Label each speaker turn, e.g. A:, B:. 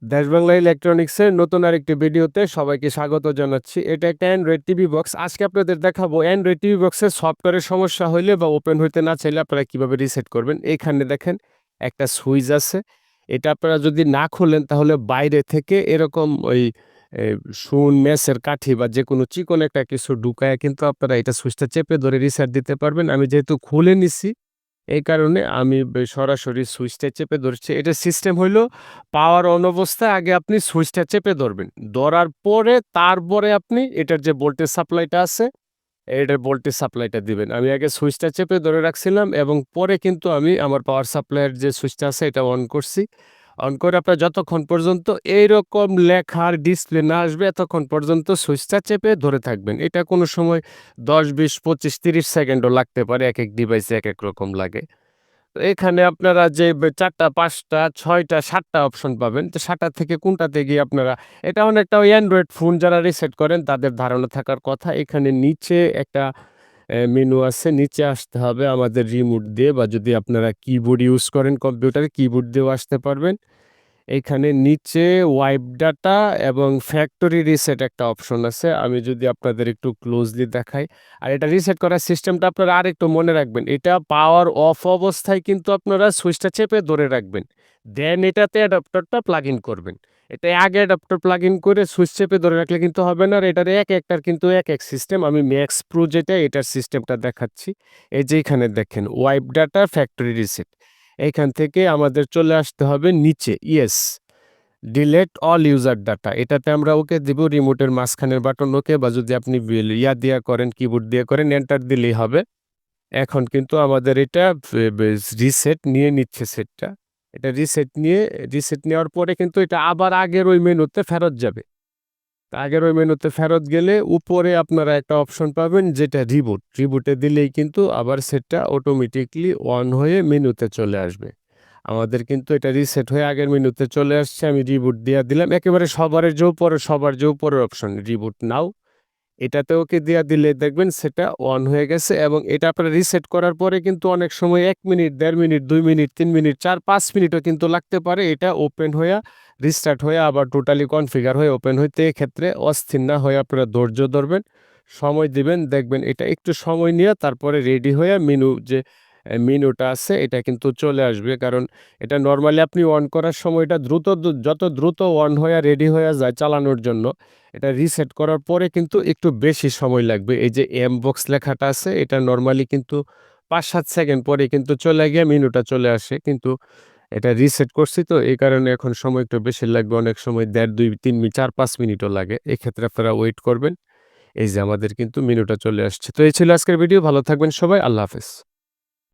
A: দেশ বাংলা ইলেকট্রনিক্সের নতুন আরেকটি ভিডিওতে সবাইকে স্বাগত জানাচ্ছি। এটা একটা অ্যান্ড্রয়েড টিভি বক্স। আজকে আপনাদের দেখাবো অ্যান্ড্রয়েড টিভি বক্সের সফটওয়্যারের সমস্যা হইলে বা ওপেন হইতে না চাইলে আপনারা কিভাবে রিসেট করবেন। এখানে দেখেন একটা সুইচ আছে। এটা আপনারা যদি না খোলেন তাহলে বাইরে থেকে এরকম ওই এ সুন, মেসের কাঠি বা যেকোনো চিকন একটা কিছু ঢুকায়া কিন্তু আপনারা এটা সুইচটা চেপে ধরে রিসেট দিতে পারবেন। আমি যেহেতু খুলে নিছি এই কারণে আমি সরাসরি সুইচটা চেপে ধরছি। এটার সিস্টেম হইলো পাওয়ার অন অবস্থায় আগে আপনি সুইচটা চেপে ধরবেন। ধরার পরে তারপরে আপনি এটার যে ভোল্টেজ সাপ্লাইটা আছে, এটার ভোল্টেজ সাপ্লাইটা দিবেন। আমি আগে সুইচটা চেপে ধরে রাখছিলাম এবং পরে কিন্তু আমি আমার পাওয়ার সাপ্লাইয়ের যে সুইচটা আছে এটা অন করছি। অন করে আপনার যতক্ষণ পর্যন্ত এইরকম লেখার ডিসপ্লে না আসবে এতক্ষণ পর্যন্ত সুইচটা চেপে ধরে থাকবেন। এটা কোনো সময় ১০, ২০, ২৫, ৩০ সেকেন্ডও লাগতে পারে। একেক ডিভাইসে একেক রকম লাগে। তো এখানে আপনারা যে ৪ টা, ৫ টা, ৬ টা, ৭ টা অপশন পাবেন। তো ৭ টা থেকে কোনটাতে গিয়ে আপনারা এটা অনেকটা ওই অ্যান্ড্রয়েড ফোন যারা রিসেট করেন তাদের ধারণা থাকার কথা। এখানে নিচে একটা মেনু আছে। নিচে আসতে হবে আমাদের রিমোট দিয়ে বা যদি আপনারা কিবোর্ড ইউজ করেন কম্পিউটারে কিবোর্ড দিয়েও আসতে পারবেন। এইখানে নিচে ওয়াইপ ডাটা এবং ফ্যাক্টরি রিসেট একটা অপশন আছে। আমি যদি আপনাদের একটু ক্লোজলি দেখাই। আর এটা রিসেট করার সিস্টেমটা আপনারা আরেকটু মনে রাখবেন। এটা পাওয়ার অফ অবস্থায় কিন্তু আপনারা সুইচটা চেপে ধরে রাখবেন। দেন এটাতে অ্যাডাপ্টারটা প্লাগ ইন করবেন। এটা আগে অ্যাডাপ্টার প্লাগ ইন করে সুইচ চেপে ধরে রাখলে কিন্তু হবে না। আর এটার একটার কিন্তু এক সিস্টেম। আমি ম্যাক্স প্রো যেটা এটার সিস্টেমটা দেখাচ্ছি। এই যে এখানে দেখেন ওয়াইপ ডাটা ফ্যাক্টরি রিসেট। এইখান থেকে আমাদের চলে আসতে হবে নিচে yes, delete all user data. এটাতে আমরা ওকে দিব রিমোটের মাঝখানের বাটন ওকে বা যদি আপনি দিয়া করেন কিবোর্ড দিয়ে করেন এন্টার দিলেই হবে। এখন কিন্তু আমাদের এটা রিসেট নিয়ে নিচ্ছে সেটটা। এটা রিসেট নেওয়ার পরে কিন্তু এটা আবার আগের ওই মেনুতে ফেরত যাবে। তা আগের ওই মেনুতে ফেরত গেলে উপরে আপনারা একটা অপশন পাবেন যেটা রিবুট। রিবুটে দিলেই কিন্তু আবার সেটটা অটোমেটিক্যালি অন হয়ে মেনুতে চলে আসবে। আমাদের কিন্তু এটা রিসেট হয়ে আগের মেনুতে চলে আসছে। আমি রিবুট দিয়া দিলাম। একেবারে সবার যে উপরের অপশন রিবুট নাও। এটাতে ওকে দিয়া দিলে দেখবেন সেটা অন হয়ে গেছে এবং এটা আপনারা রিসেট করার পরে কিন্তু অনেক সময় ১ মিনিট, ১.৫ মিনিট, ২ মিনিট, ৩ মিনিট, ৪, ৫ মিনিটও কিন্তু লাগতে পারে এটা ওপেন হইয়া রিস্টার্ট হয়ে আবার টোটালি কনফিগার হয়ে ওপেন হইতে। এক্ষেত্রে অস্থির না হয়ে আপনারা ধৈর্য ধরবেন, সময় দিবেন। দেখবেন এটা একটু সময় নিয়ে তারপরে রেডি হয়ে মেনুটা আছে এটা কিন্তু চলে আসবে। কারণ এটা নরমালি আপনি অন করার সময় এটা যত দ্রুত অন হয়ে রেডি হয়ে যায় চালানোর জন্য, এটা রিসেট করার পরে কিন্তু একটু বেশি সময় লাগবে। এই যে এমবক্স লেখাটা আছে এটা নরমালি কিন্তু ৫-৭ সেকেন্ড পরে কিন্তু চলে গিয়ে মেনুটা চলে আসে। কিন্তু এটা রিসেট করছি তো এই কারণে এখন সময় একটু বেশি লাগবে। অনেক সময় ১.৫, ২, ৩, ৪-৫ মিনিটও লাগে। এক্ষেত্রে আপনারা ওয়েট করবেন। এই যে আমাদের কিন্তু মেনুটা চলে আসছে। তো এই ছিল আজকের ভিডিও। ভালো থাকবেন সবাই। আল্লাহ হাফেজ।